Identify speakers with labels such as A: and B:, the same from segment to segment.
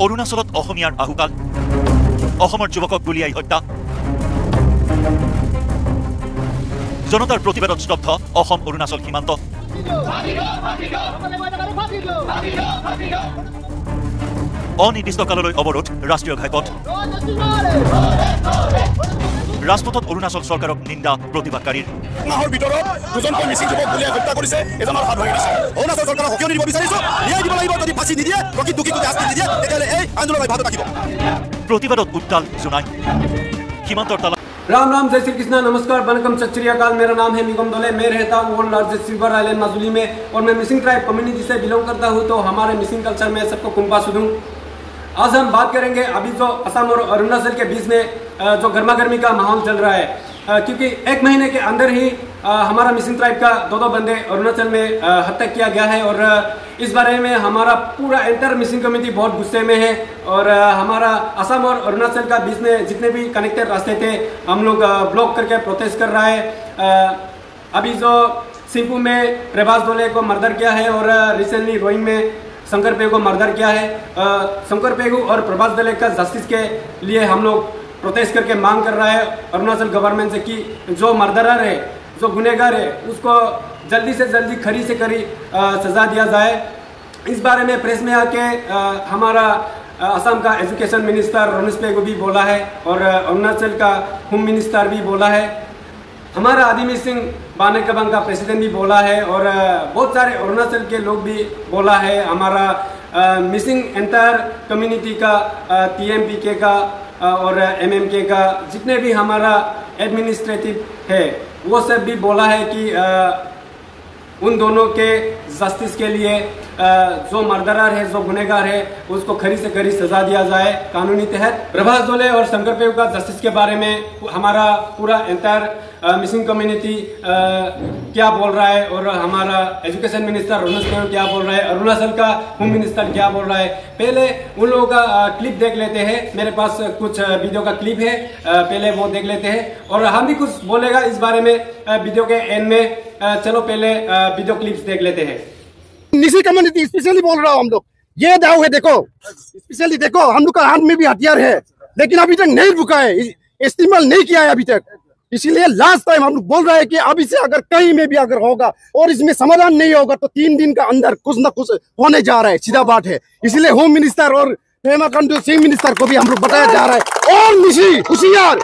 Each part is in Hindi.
A: অৰুণাচলত অসমীয়াৰ আহুকাল, অসমৰ যুৱকক গুলিয়াই হত্যা, জনতাৰ প্ৰতিবাদত স্তব্ধ অসম অৰুণাচল সীমান্ত। অনিৰ্দিষ্টকাললৈ অৱৰোধ ৰাষ্ট্ৰীয় ঘাইপথ। ৰাজপথত অৰুণাচল চৰকাৰক নিন্দা প্ৰতিবাদকাৰীৰ।
B: মাহৰ ভিতৰত দুজনকৈ মিচিং যুৱক গুলিয়াই হত্যা কৰিছে, এজনৰ হাত ভাঙি দিছে। অৰুণাচল চৰকাৰক সকিয়নি দিব বিচাৰিছো, ন্যায় দিব লাগিব। যদি ফাঁচি নিদিয়ে, প্ৰকৃত দুখী শাস্তি নিদিয়ে, তেতিয়াহ'লে এই আন্দোলন অব্যাহত থাকিব।
A: প্ৰতিবাদত উত্তাল জোনাই সীমান্তৰ তালা।
C: राम राम जय श्री कृष्ण, नमस्कार, वनकम, सत श्री अकाल। मेरा नाम है निगम दोले। मैं रहता हूँ world largest silver island Majuli में और मैं मिसिंग ट्राइब कम्युनिटी से बिलोंग करता हूँ। तो हमारे मिसिंग कल्चर में सबको कुंपा सुदूं। आज हम बात करेंगे अभी जो असम और अरुणाचल के बीच में जो गर्मा गर्मी का माहौल चल रहा है, क्योंकि एक महीने के अंदर ही हमारा मिसिंग ट्राइब का दो बंदे अरुणाचल में हत्या किया गया है। और इस बारे में हमारा पूरा एंटर मिसिंग कम्युनिटी बहुत गुस्से में है। और हमारा असम और अरुणाचल का बीच में जितने भी कनेक्टेड रास्ते थे, हम लोग ब्लॉक करके प्रोटेस्ट कर रहा है। अभी जो सिंपू में प्रभास दोले को मर्डर किया है और रिसेंटली रोइंग में शंकर पेगू को मर्डर किया है। शंकर पेगू और प्रभास दोले का जस्टिस के लिए हम लोग प्रोटेस्ट करके मांग कर रहा है अरुणाचल गवर्नमेंट से कि जो मर्डरर है, जो गुनहगार है, उसको जल्दी से जल्दी खरी से खरी सजा दिया जाए। इस बारे में प्रेस में आके हमारा असम का एजुकेशन मिनिस्टर रमेश पेगू भी बोला है और अरुणाचल का होम मिनिस्टर भी बोला है। हमारा आदिमी सिंह बानेकबंग का प्रेसिडेंट भी बोला है और बहुत सारे अरुणाचल के लोग भी बोला है। हमारा मिसिंग एंटायर कम्युनिटी का TMPK का और MMK का जितने भी हमारा एडमिनिस्ट्रेटिव है, वो सब भी बोला है कि उन दोनों के जस्टिस के लिए जो मर्डरर है, जो गुनहगार है, उसको खरी से खरी सजा दिया जाए कानूनी तहत। प्रभास दोले और शंकर पेगू का जस्टिस के बारे में हमारा पूरा एंटायर मिसिंग कम्युनिटी क्या बोल रहा है और हमारा एजुकेशन मिनिस्टर रमेश पेगू क्या बोल रहा है, अरुणाचल का होम मिनिस्टर क्या बोल रहा है। पहले उन लोगों का क्लिप देख लेते हैं। मेरे पास कुछ वीडियो का क्लिप है, पहले वो देख लेते हैं और हम भी कुछ बोलेगा इस बारे में वीडियो के एंड में। चलो पहले वीडियो क्लिप्स देख लेते हैं।
B: निसी कम्युनिटी स्पेशली बोल रहा हूँ, हम लोग ये दाव है, देखो स्पेशली देखो, हम लोग का हाथ में भी हथियार है, लेकिन अभी तक नहीं रुका है, इस्तेमाल नहीं किया है अभी तक। इसीलिए लास्ट टाइम हम लोग बोल रहे हैं कि अभी से अगर कहीं में भी अगर होगा और इसमें समाधान नहीं होगा तो 3 दिन का अंदर कुछ न कुछ होने जा रहा है, सीधा बात है। इसलिए होम मिनिस्टर और पेमा खांडू सिंह मिनिस्टर को भी हम लोग बताया जा रहा है और निशी होशियार।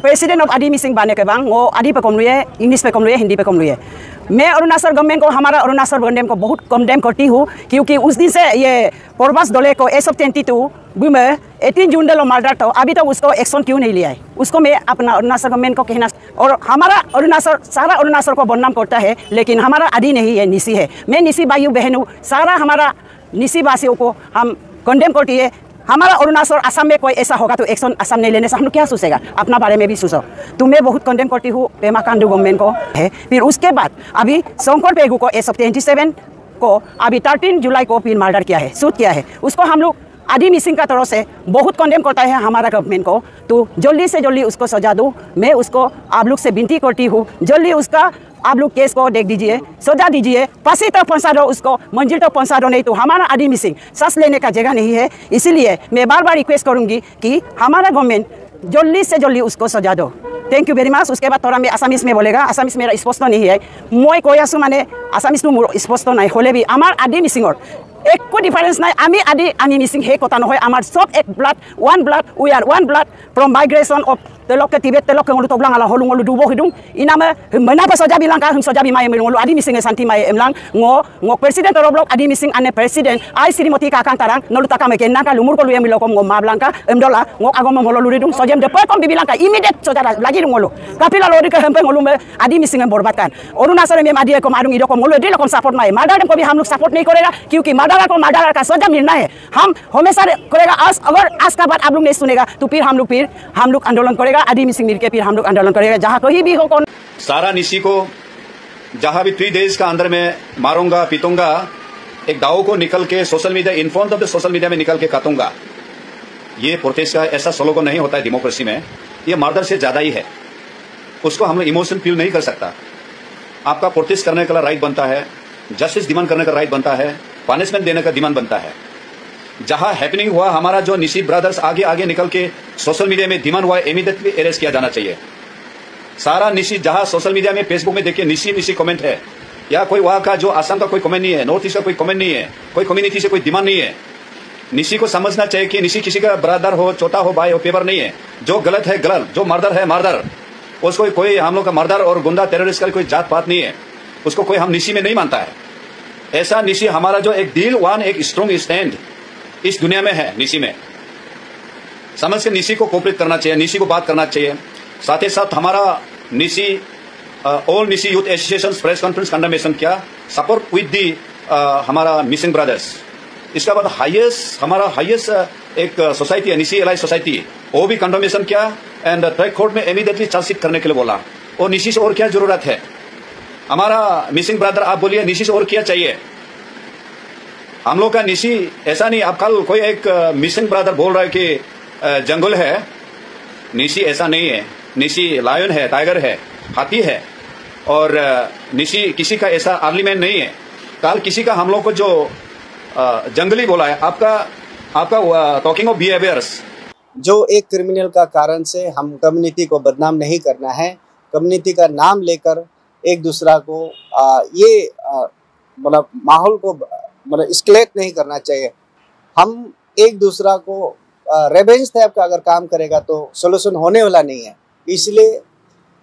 D: प्रेसिडेंट ऑफ आदि मिसिंग बानेकबंग, वो आदि पे कम लिए, इंग्लिश पे कम लिए, हिंदी पे कम लिए। मैं अरुणाचल गवर्नमेंट को, हमारा अरुणाचल गवर्नमेंट को बहुत कंडेम करती हूँ, क्योंकि उस दिन से ये प्रभास दोले को SF-22 में 18 जून को मर्डर था, अभी तक उसको एक्शन क्यों नहीं लिया है। उसको मैं अपना अरुणाचल गवर्नमेंट को कहना, और हमारा अरुणाचल सारा अरुणाचल को बदनाम करता है, लेकिन हमारा आदि नहीं है, निसी है। मैं निसी भाइयों बहनों सारा हमारा निसी वासियों को हम कंडेम करती है। हमारा अरुणाचल असम में कोई ऐसा होगा तो एक्शन असम नहीं लेने से हम लोग क्या सोचेगा, अपना बारे में भी सोचो। तो मैं बहुत कंडेम करती हूँ पेमा खांडू गवर्नमेंट को है। फिर उसके बाद अभी शंकर पेगू को SF-27 को अभी 13 जुलाई को फिर मर्डर किया है, शूट किया है। उसको हम लोग आदि मिसिंग का तरफ से बहुत कंडेम करता है हमारा गवर्नमेंट को। तो जल्दी से जल्दी उसको सजा दो। मैं उसको आप लोग से विनती करती हूँ, जल्दी उसका आप लोग केस को देख दीजिए, सजा दीजिए, फांसी तक पहुंचा दो, उसको मंजिल तक पहुंचा दो, नहीं तो हमारा आदि मिसिंग सांस लेने का जगह नहीं है। इसीलिए मैं बार बार रिक्वेस्ट करूंगी कि हमारा गवर्नमेंट जल्दी से जल्दी उसको सजा दो। Thank you very much. उसके बाद थोड़ा मैं आसामीज में बोलेगा, आसामीज मेरा स्पष्ट नहीं है, मैं কৈ আছোঁ মানে আসামিজটো মোৰ স্পষ্ট নাই হ'লে বি আমাৰ আদি মিচিঙৰ একো ডিফাৰেন্স নাই। আমি আদি আমি মিচিং সেই কথা নহয়, আমাৰ সব এক blood, one blood, we are one blood from migration of telok ke Tibet, telok ke ngolu toblang ala holung ngolu dubo hidung inama mana pa soja bilang ka soja bi mai ngolu adi mising santi mai emlang ngo president roblok adi mising ane president ai Srimati ka kan tarang nolu taka me kenna ka lumur ko lu emilo kom ngo mablang ka emdola ngo agom ngolu ludung sojem de kom bi bilang ka immediate soja lagi ngolu kapila lori ke hempe ngolu me adi mising em borbat kan Arunachal में मादी को मारूंगी इधर को मोलो दिल को सपोर्ट माए मर्डर को भी हम लोग सपोर्ट नहीं करेगा, क्योंकि मर्डर का सजा मिलना है। हम हमेशा करेगा, अगर आज का बात आप लोग नहीं सुनेगा तो फिर हम लोग आंदोलन करेगा, आदि मिसिंग मिलकर फिर हम लोग आंदोलन करेगा जहाँ कहीं भी हो। कौन
E: सारा निसी को जहाँ भी 3 डेज का अंदर में मारूंगा, पीटूंगा, एक दाव को निकल के social media, in front of the social media में निकल के काटूंगा। ये प्रोटेस्ट का ऐसा स्लोगन नहीं होता है डेमोक्रेसी में, ये मर्डर से ज्यादा ही है। उसको हम लोग इमोशन फील नहीं कर सकता। आपका प्रोटेस्ट करने का राइट बनता है, जस्टिस डिमांड करने का राइट बनता है, पनिशमेंट देने का डिमांड बनता है। जहां हैपनिंग हुआ, हमारा जो निशी ब्रदर्स आगे आगे निकल के सोशल मीडिया में डिमांड हुआ, इमीडिएटली अरेस्ट किया जाना चाहिए। सारा निशी जहां सोशल मीडिया में फेसबुक में देखिए निशी कमेंट है, या कोई वहां का जो असम का कोई कमेंट नहीं है, नॉर्थ ईस्ट का कोई कमेंट नहीं है, कोई कम्युनिटी से कोई डिमांड नहीं है। निशी को समझना चाहिए कि निशी किसी का ब्रदर हो, छोटा हो, भाई हो, पेपर नहीं है। जो गलत है गलत, जो मर्डर है मर्डर। उसको कोई हम लोग का मर्डर और गुंडा टेररिस्ट का कोई जात पात नहीं है, उसको कोई हम निशी में नहीं मानता है। ऐसा निशी हमारा जो एक दिल वन, एक स्ट्रॉन्ग स्टैंड इस दुनिया में है। निशी में समझ के निशी को कोऑपरेट करना चाहिए, निशी को बात करना चाहिए। साथ ही साथ हमारा Nishi all Nishi youth association press conference condemnation किया, सपोर्ट विद दी हमारा मिसिंग ब्रदर्स। इसका बाद हमारा हाईएस्ट एक सोसाइटी है, निशी एलाइज सोसाइटी, वो भी कंडेमेशन किया एंड ट्राई कोर्ट में इमीडिएटली चार्जशीट करने के लिए बोला। और निशी से और क्या जरूरत है? हमारा मिसिंग ब्रदर, आप बोलिए निशी से और क्या चाहिए? हम लोग का निशी ऐसा नहीं। आप कल कोई एक मिसिंग ब्रदर बोल रहा है कि जंगल है, निशी ऐसा नहीं है। निशी लायन है, टाइगर है, हाथी है। और निशी किसी का ऐसा आर्लीमैन नहीं है। कल किसी का हम लोग को जो जंगली बोला है, आपका टॉकिंग ऑफ बिहेवियर्स,
F: जो एक क्रिमिनल का कारण से हम कम्युनिटी को बदनाम नहीं करना है। कम्युनिटी का नाम लेकर एक दूसरा को मतलब माहौल को मतलब एस्केलेट नहीं करना चाहिए। हम एक दूसरा को रेवेंज टाइप का अगर काम करेगा तो सोल्यूशन होने वाला नहीं है। इसलिए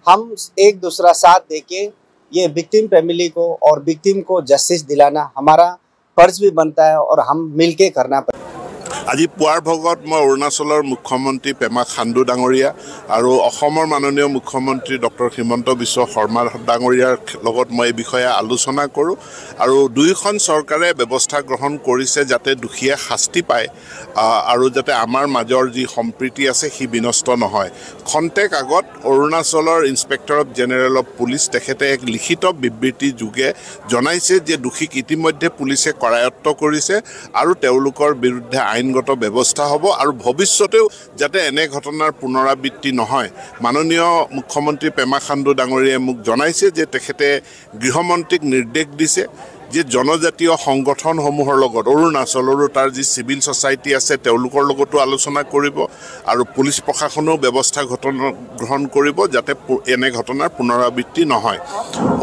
F: हम एक दूसरा साथ देके ये विक्टिम फैमिली को और विक्टिम को जस्टिस दिलाना हमारा फर्ज भी बनता है और हम मिलके करना पड़ता है।
G: আজি পুৱাৰ ভাগত মই অৰুণাচলৰ মুখ্যমন্ত্ৰী পেমা খাণ্ডু ডাঙৰীয়া আৰু অসমৰ মাননীয় মুখ্যমন্ত্ৰী ডক্টৰ হিমন্ত বিশ্ব শৰ্মা ডাঙৰীয়াৰ লগত মই এই বিষয়ে আলোচনা কৰোঁ আৰু দুয়োখন চৰকাৰে ব্যৱস্থা গ্ৰহণ কৰিছে যাতে দোষীয়ে শাস্তি পায় আৰু যাতে আমাৰ মাজৰ যি সম্প্ৰীতি আছে সি বিনষ্ট নহয়। খন্তেক আগত অৰুণাচলৰ inspector of general of police তেখেতে এক লিখিত বিবৃতি যোগে জনাইছে যে দোষীক ইতিমধ্যে পুলিচে কৰায়ত্ব কৰিছে আৰু তেওঁলোকৰ বিৰুদ্ধে আইনগত ব্যৱস্থা হ'ব আৰু ভৱিষ্যতেও যাতে এনে ঘটনাৰ পুনৰাবৃত্তি নহয়। মাননীয় মুখ্যমন্ত্ৰী পেমা খাণ্ডু ডাঙৰীয়াই মোক জনাইছে যে তেখেতে গৃহমন্ত্ৰীক নিৰ্দেশ দিছে যে জনজাতীয় সংগঠনসমূহৰ লগত অৰুণাচলৰো তাৰ যি চিভিল ছ'চাইটি আছে তেওঁলোকৰ লগতো আলোচনা কৰিব আৰু পুলিচ প্ৰশাসনেও ব্যৱস্থা গ্ৰহণ কৰিব যাতে এনে ঘটনাৰ পুনৰাবৃত্তি নহয়।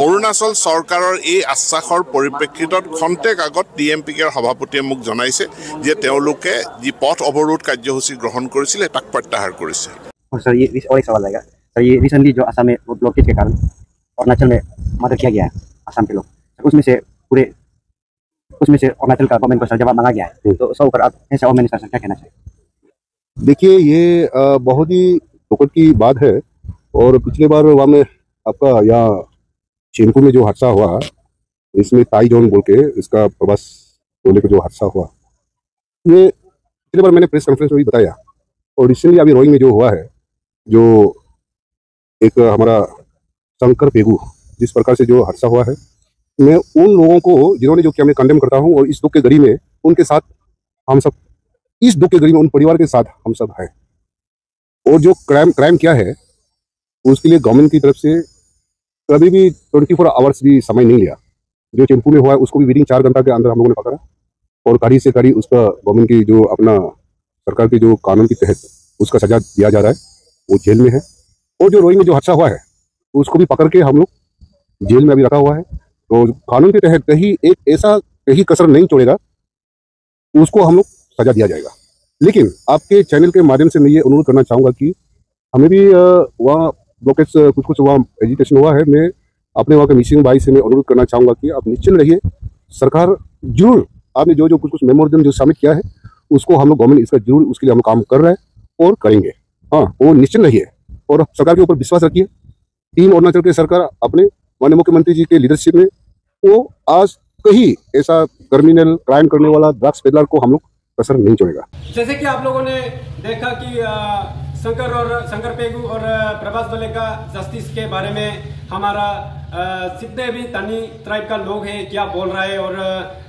G: অৰুণাচল চৰকাৰৰ এই আশ্বাসৰ পৰিপ্ৰেক্ষিতত খন্তেক আগত DMPKৰ সভাপতিয়ে মোক জনাইছে যে তেওঁলোকে যি পথ অৱৰোধ কাৰ্যসূচী গ্ৰহণ কৰিছিল তাক प्रत्याहार কৰিছে।
H: सर ये और एक सवाल रहेगा सर, ये रिसेंटली जो असम में ब्लॉकेज के कारण अरुणाचल में मर्डर किया गया है असम के लोग, उसमें से अरुणाचल का गवर्नमेंट को सर जवाब मांगा गया है, तो उसके ऊपर आप ऐसे होम मिनिस्टर से क्या कहना चाहिए?
B: देखिए ये बहुत ही दुखद की बात है। और पिछले बार वहाँ में आपका यहाँ चिंपू में जो हादसा हुआ, इसमें ताई जोन बोल के इसका प्रवास टोले का जो हादसा हुआ, ये पिछले बार मैंने प्रेस कॉन्फ्रेंस में भी बताया। और रिसेंटली अभी रोइंग में जो हुआ है, जो एक हमारा शंकर पेगू जिस प्रकार से जो हादसा हुआ है, मैं उन लोगों को जिन्होंने जो किया मैं कंडेम करता हूं। और इस दुख के घड़ी में उनके साथ हम सब, इस दुख के घड़ी में उन परिवार के साथ हम सब हैं। और जो क्राइम किया है उसके लिए गवर्नमेंट की तरफ से कभी भी 24 आवर्स भी समय नहीं लिया। जो चिंपू में हुआ है उसको भी विदिन 4 घंटा के अंदर हम लोगों ने पकड़ा और कड़ी से कड़ी उसका गवर्नमेंट की जो अपना सरकार के जो कानून के तहत उसका सजा दिया जा रहा है, वो जेल में है। और जो रोइंग में जो हादसा हुआ है उसको भी पकड़ के हम लोग जेल में अभी रखा हुआ है। तो कानून के तहत कहीं कसर नहीं छोड़ेगा, उसको हम लोग सजा दिया जाएगा। लेकिन आपके चैनल के माध्यम से मैं ये अनुरोध करना चाहूँगा कि हमें भी वहाँ ब्लॉकेज कुछ वहाँ एजिटेशन हुआ है, मैं अपने वहाँ के मिसिंग भाई से मैं अनुरोध करना चाहूँगा कि आप निश्चिंत रहिए। सरकार जरूर आपने जो कुछ मेमोरेंडम जो सबमिट किया है उसको हम लोग गवर्नमेंट इसका जरूर उसके लिए हम काम कर रहे हैं और करेंगे। हाँ, वो निश्चिंत रहिए और सरकार के ऊपर विश्वास रखिए। टीम अरुणाचल की सरकार अपने माननीय मुख्यमंत्री जी के लीडरशिप में वो आज कहीं ऐसा क्रिमिनल क्राइम करने वाला ड्रग्स पेडलर को हम लोग कसर नहीं छोड़ेगा।
C: जैसे कि आप लोगों ने देखा कि शंकर पेगू और प्रभास दोले का जस्टिस के बारे में हमारा जितने भी तानी ट्राइब का लोग हैं क्या बोल रहा है, और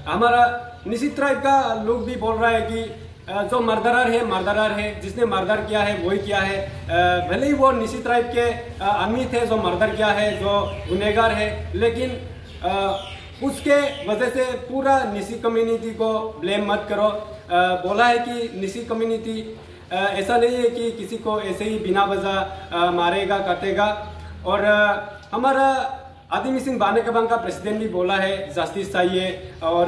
C: हमारा निशी ट्राइब का लोग भी बोल रहा है कि जो मर्डरर है जिसने मर्डर किया है वही किया है। भले ही वो निशी ट्राइब के आदमी थे जो मर्डर किया है, जो गुनहगार है, लेकिन उसके वजह से पूरा निसी कम्युनिटी को ब्लेम मत करो। बोला है कि निसी कम्युनिटी ऐसा नहीं है कि किसी को ऐसे ही बिना वजह मारेगा काटेगा। और हमारा आदिमी सिंह बानेकबांग का प्रेसिडेंट भी बोला है जस्टिस चाहिए, और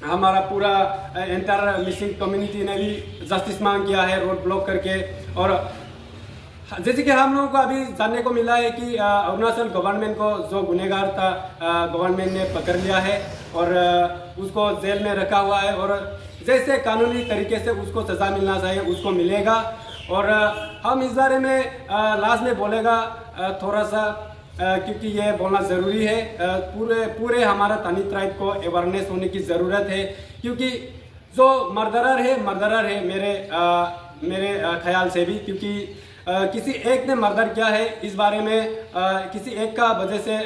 C: हमारा पूरा एंटायर मिसिंग कम्युनिटी ने भी जस्टिस मांग किया है रोड ब्लॉक करके। और जैसे कि हम लोगों को अभी जानने को मिला है कि अरुणाचल गवर्नमेंट को जो गुनहगार था गवर्नमेंट ने पकड़ लिया है और उसको जेल में रखा हुआ है, और जैसे कानूनी तरीके से उसको सजा मिलना चाहिए उसको मिलेगा। और हम इस बारे में लास्ट में बोलेगा थोड़ा सा, क्योंकि ये बोलना ज़रूरी है, पूरे हमारा तानी ट्राइब को अवेयरनेस होने की ज़रूरत है। क्योंकि जो मर्डरर है मेरे ख्याल से भी, क्योंकि किसी एक ने मर्डर किया है, इस बारे में किसी एक का वजह से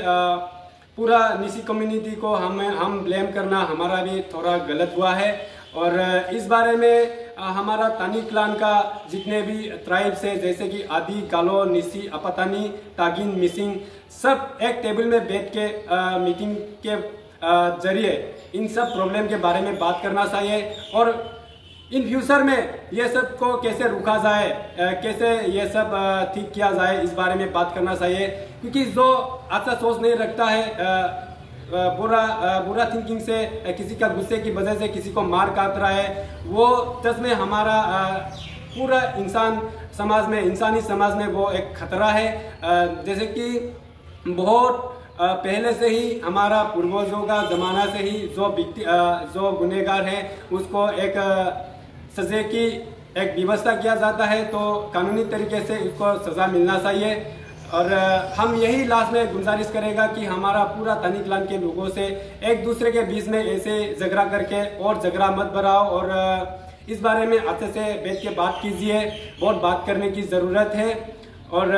C: पूरा निसी कम्युनिटी को हम ब्लेम करना हमारा भी थोड़ा गलत हुआ है। और इस बारे में हमारा तानी क्लान का जितने भी ट्राइब से, जैसे कि आदि, गालो, निसी, अपतानी, तागिन, मिसिंग, सब एक टेबल में बैठ के मीटिंग के जरिए इन सब प्रॉब्लम के बारे में बात करना चाहिए। और इन फ्यूचर में ये सब को कैसे रोका जाए, कैसे ये सब ठीक किया जाए, इस बारे में बात करना चाहिए। क्योंकि जो अच्छा सोच नहीं रखता है, बुरा थिंकिंग से, किसी का गुस्से की वजह से किसी को मार काट रहा है, वो सच में हमारा पूरा इंसानी समाज में वो एक खतरा है। जैसे कि बहुत पहले से ही हमारा पूर्वजों का जमाना से ही जो गुनहगार है उसको एक सजा की एक व्यवस्था किया जाता है, तो कानूनी तरीके से उसको सजा मिलना चाहिए। और हम यही लास्ट में गुजारिश करेगा कि हमारा पूरा तानी क्लान के लोगों से एक दूसरे के बीच में ऐसे झगड़ा करके और झगड़ा मत बढ़ाओ, और इस बारे में अच्छे से बैठ के बात कीजिए, बहुत बात करने की ज़रूरत है। और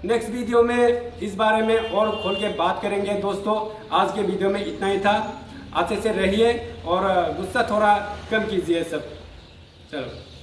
C: नेक्स्ट वीडियो में इस बारे में और खोल के बात करेंगे। दोस्तों, आज के वीडियो में इतना ही था। अच्छे से रहिए और गुस्सा थोड़ा कम कीजिए सब। चलो।